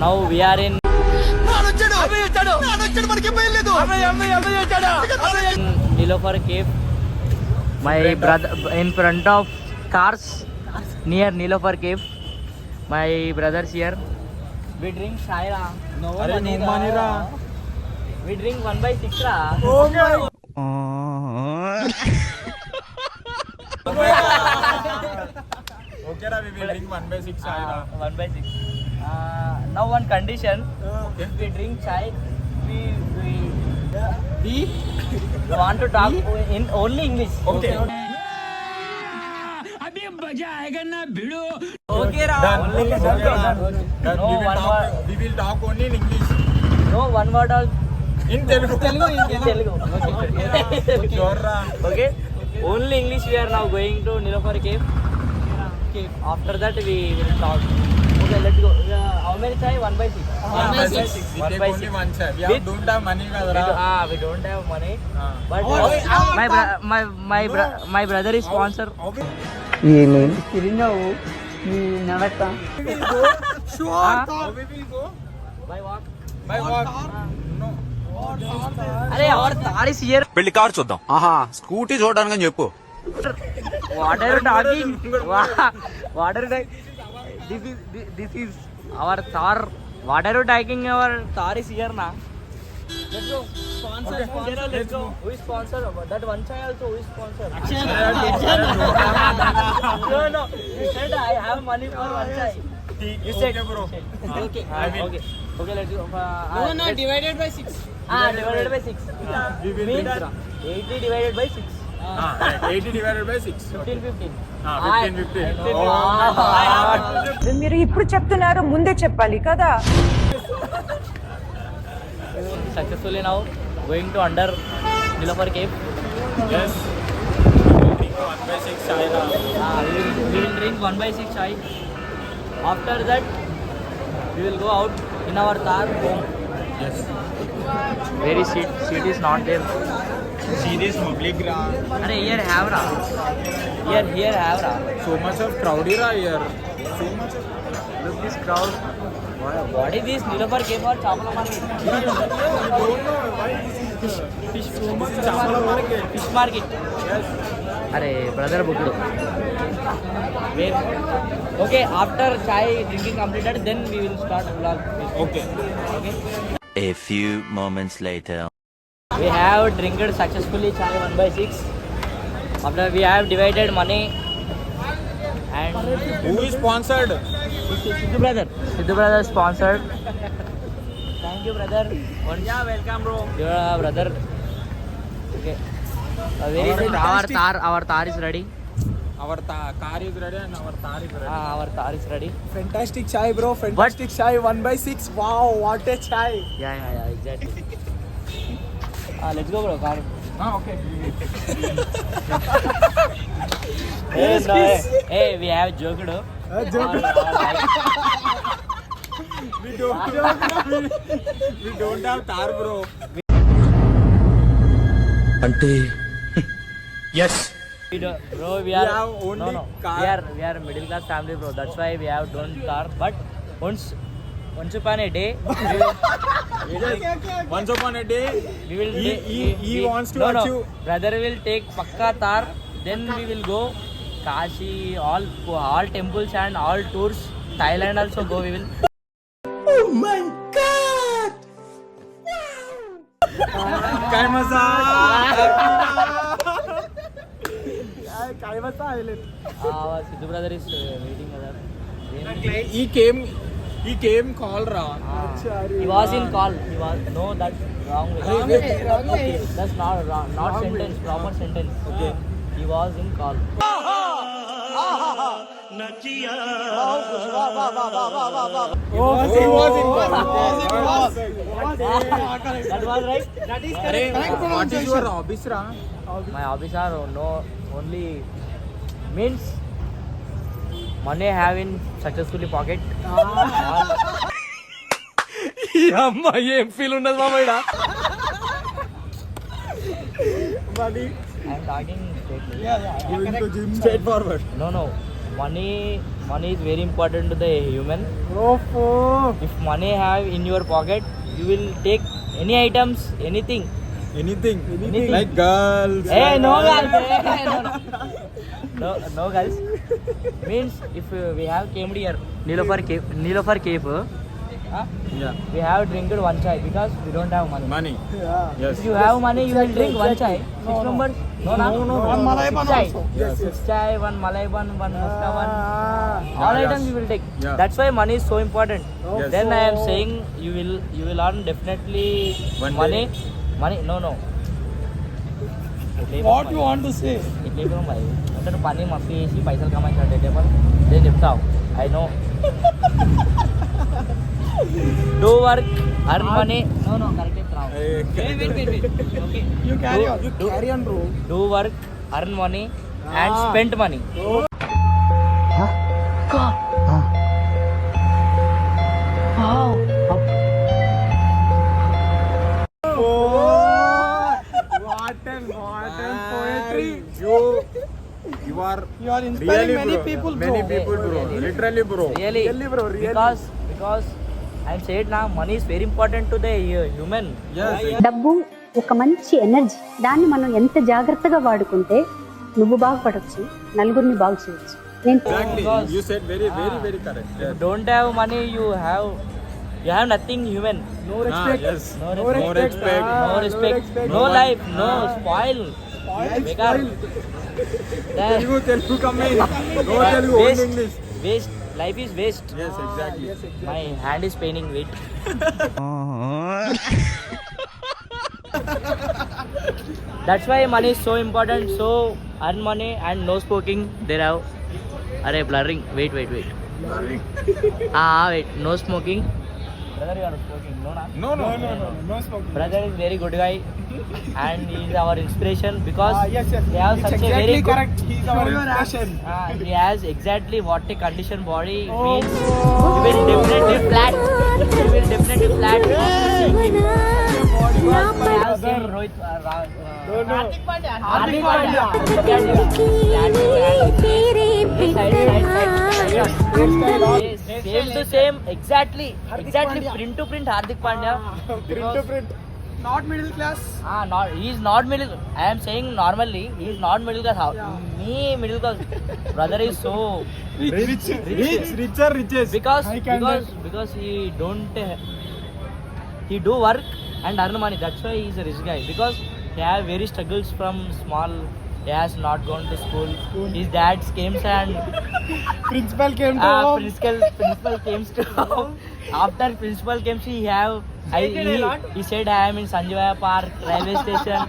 now we are in Nilofer Cave. My brother in front of cars near Nilofer Cave. My brothers here. We drink chai ra. No money ra. We drink 1/6 ra. Oh my. Okay ra, we will drink 1/6 chai ra. 1/6. Now one condition. If we drink chai, we want to talk in only English. Okay. अभी मजा आएगा ना भिड़ो. Okay ra. Done. Only English. Okay, done. Done. No one word. We will talk only in English. No one word all. In Telugu. In Telugu. Okay. Sure ra. Okay. Only English. We are now going to Nilofer Cave. After that we will talk. Okay, let's go. How many chai? 1/6. 1/6. We take 1/6. only one chai. We With- don't have money kadra. We don't have money. But Oh, my brother is sponsor. తిరిగినావు నీ నడక How we will go? By walk. By walk. No. అరే our car is here. పెళ్లి car చూద్దాం. ఆహా scooty చూడడానికి చెప్పు. What are you talking? What are you talking? This is our car. What are you talking? Our car is here na. Let's go. Sponsor. Let's go. Who is sponsor? That one chai also. Who is sponsor? No. You said I have money for one chai. You said Okay, bro. Okay. I will. Okay. Let's go. No, divided by 6. Divided by 6. We will Means do that. 80 divided by 6. Right. 80 divided by 6. 15. 15. మీరు ఇప్పుడు చెప్తున్నారు ముందే చెప్పాలి కదా. Successfully now going to under Nilofer Cave. Yes. Drink 1/6 chai ra. We will drink 1/6 chai. After that, we will go out in our car home. Yes. Very seat is not there. See this public ra. Arey here have ra. Here have ra. So much of crowdy ra here. So much of. Look this crowd. What is this Nilofer Cave or Chapala Market? Chapala market. Fish market. Yes. Arey brother booked. Wait. Okay, after chai drinking completed, then we will start vlog. Okay. A few moments later. We have drinking successfully chai 1/6. After we have divided money and Who is sponsored? Sidhu brother sponsored. Thank you brother. Yeah, welcome bro. Your brother. Okay. Our tar is ready. Our car is ready and our tar is ready. Our tar is ready. Fantastic chai bro, fantastic chai 1/6. Wow, what a chai. Yeah, exactly. Let's go bro, car. Okay. Hey, we have joked. We don't have tar bro. అంటే Bro, we are have only no. car. We are middle class family bro. That's why we have don't car. But once upon a day, Once upon a day, we will. he wants to no. achieve. Brother will take pakka tar. Then we will go Kashi, all temples and all tours. Thailand also go. We will. Kai masa. Kai masa island. Sidhu brother is waiting other. He came call ra. He was in call. He was no that wrong way. Okay. That's not wrong. Not Wrong way. sentence. Proper sentence. Okay. He was in call. He was in call. That was right. What is your hobbies ra? My hobbies are only means money have in successfully pocket. అమ్మ ఏం feel ఉండదు మామయ్య. I am talking straightly. You will to gym straight forward. No. Money money is very important to the human. Oh, If money have in your pocket, you will take any items, anything. Anything. Anything. Like girls. Hey, no girls. Hey, no girls. Means if we have came here, Nilofar Cave, Yeah. we have drinked one chai because we don't have money. Money. yeah. Yes. If you have money, you will drink one chai. Six members? No, no. One Malai Six bun chai. also. Yes. Six chai, one Malai bun, one Muska bun. All Yeah, items yes. you will take. Yeah. That's why money is so important. Yes. Then I am saying you will earn definitely One money. day. Money no. What you want to say? ఇట్లే bro మరి అంటే పని మస్తు చేసి పైసలు కమాయించాడు table నేను చెప్తావు I know do work earn money no correct రావు You carry on. You carry on, bro. Do work earn money and spend money What an poetry. You are You are inspiring really, many bro. people, bro. Many people, bro. Literally, bro. Really Really, bro, really. Because I said నా money is very important to the human Yes. డబ్బు ఒక మంచి energy. దాన్ని మనం ఎంత జాగ్రత్తగా వాడుకుంటే నువ్వు బాగుపడవచ్చు, నలుగురిని బాగు చేయొచ్చు. నేను Exactly. Because- You said very correct. Yes. Don't have money you have nothing human No respect. Yes. No No respect. respect. No respect, no life, no spoil. Bekar. Telugu coming. No Telugu, only Waste. English. Waste. Life is waste. Yes, exactly. My hand is paining. Wait. That's why money is so important. So earn money and no smoking. There have. Arey blurring. Wait. Wait. No smoking. Brother, you are smoking. No, na? No. No smoking. Brother is very good guy and he is our inspiration because Yes. they have It's such a exactly very good, correct. He's our inspiration. he has exactly what a conditioned body means. You will definitely flat. You will definitely flat after seeing him. Because we have seen Rohit, Hardik Pandya. Same to same, exactly print to print Hardik Pandya. Print to print. Not middle class. He is not middle. I am saying normally he is not middle class. How? Me middle class. Brother is so Richest. because I can because he don't he do work and earn money. That's why he is a rich guy because he have very struggles from small. He has not gone to school. His dad came and Principal came to home. principal came to home. After principal came, he said I am in Sanjivaya Park railway station.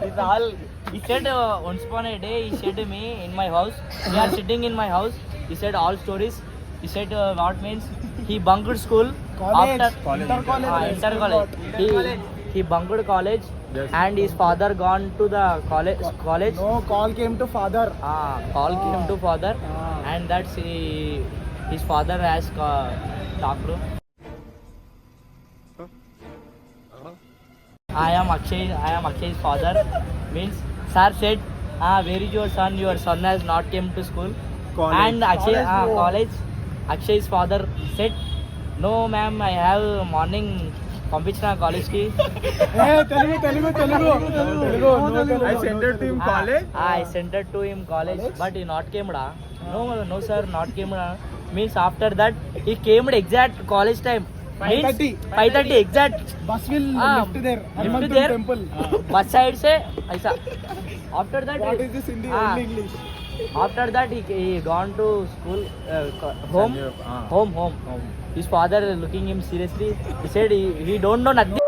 This all. He said once upon a day, he said to me in my house. We are sitting in my house. He said all stories. He said what means he bunked school. College. After Inter-college. inter college. He bunked college. Yes. And his father gone to the college. No, call came to father. Call came to father, and that's his father has talked to. I am Akshay's father. Means sir said, where is your son? Your son has not came to school. College. And Akshay College, bro. college. Akshay's father said, no ma'am, I have morning పంపించిన college కి Hey, Telugu. I sent it to him college. I sent it to him college, but he not came da. No sir, not came da. Means after that he came at exact college time. 5:30. 5:30 exact. Bus will lift there. Lift Hanumantu there. temple. Bus side se aisa. After that What is this Hindi? Ah. Only English. After that he gone to school, home. His father looking him seriously. He said he don't know nothing.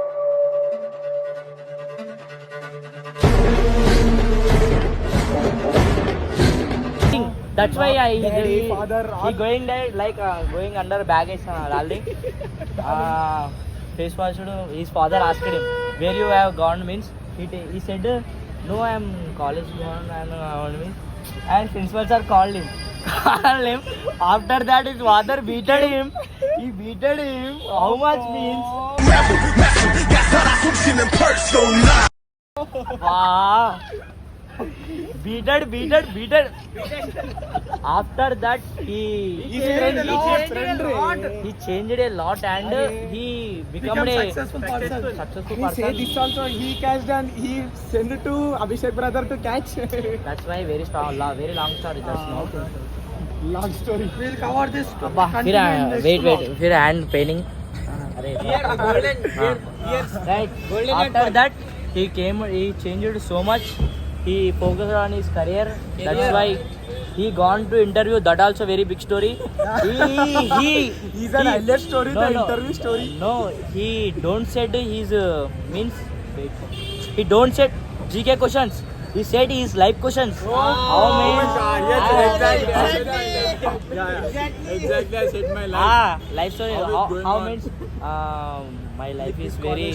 That's why Daddy, father, he going there like going under baggage darling. Face wash. His father asked him where you have gone means he said no I am college gone and principal sir called him. After that his father beated him. He beated him. How much means? Wow. beated. After that, he changed a lot and he became a successful person. successful He say person. this also he catched and he sent it to Abhishek brother to catch. That's why very long story just now. Long story. We'll cover this. अब्बा फिर wait फिर hand paining. अरे right. After that he changed so much. He focused on his career. That's why he gone to interview. That also very big story. He's an highlight story, the interview story. No, he don't said his means. He don't said GK questions. He said his life questions. How many? Exactly, I said my life. Life story. How means? My life is very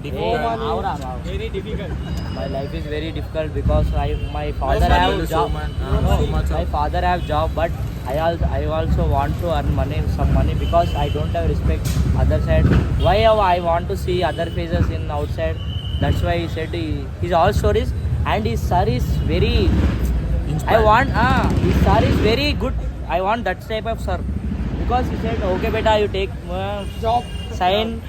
difficult. My life is very difficult because my father have job. My father have job, but I also want to earn some money because I don't have respect other side. Why I want to see other faces in outside? That's why he said his all stories and his sir is very. Inspired. His sir is very good. I want that type of sir because he said, okay, beta, you take job, signed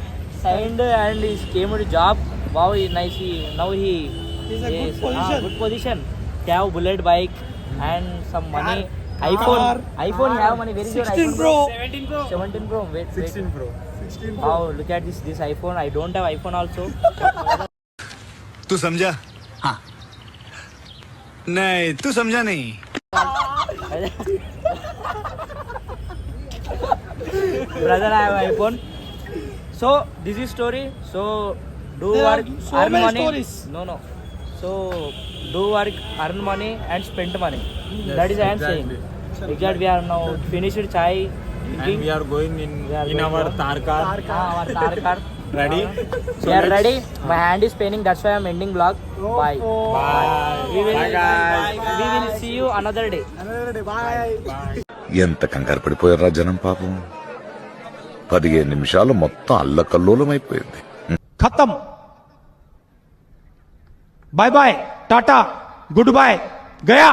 and he came to job. Wow, he nice. Now he is a good position. He have bullet bike and some money. iPhone he have money. Very good. 16 iPhone Pro. 17 Pro. Wait. 16 Pro. Wow, look at this iPhone. I don't have iPhone also. तू समझा? हाँ नहीं तू समझा नहीं Brother, I have iPhone. So this is story. So do work, earn many money. stories. No. So do work, earn money and spend money. That is I am saying. Exactly. We are now finished chai. And we are going in our Thar car. Our Thar car. Ready? We are ready. My hand is paining. That's why I am ending vlog. Bye. Bye. We will Bye, guys. We will see you another day. Bye. ఎంత కంగారు పడిపోయారా జనం పాపం 15 నిమిషాలు మొత్తం అల్లకల్లోలమైపోయింది खत्म bye bye tata goodbye गया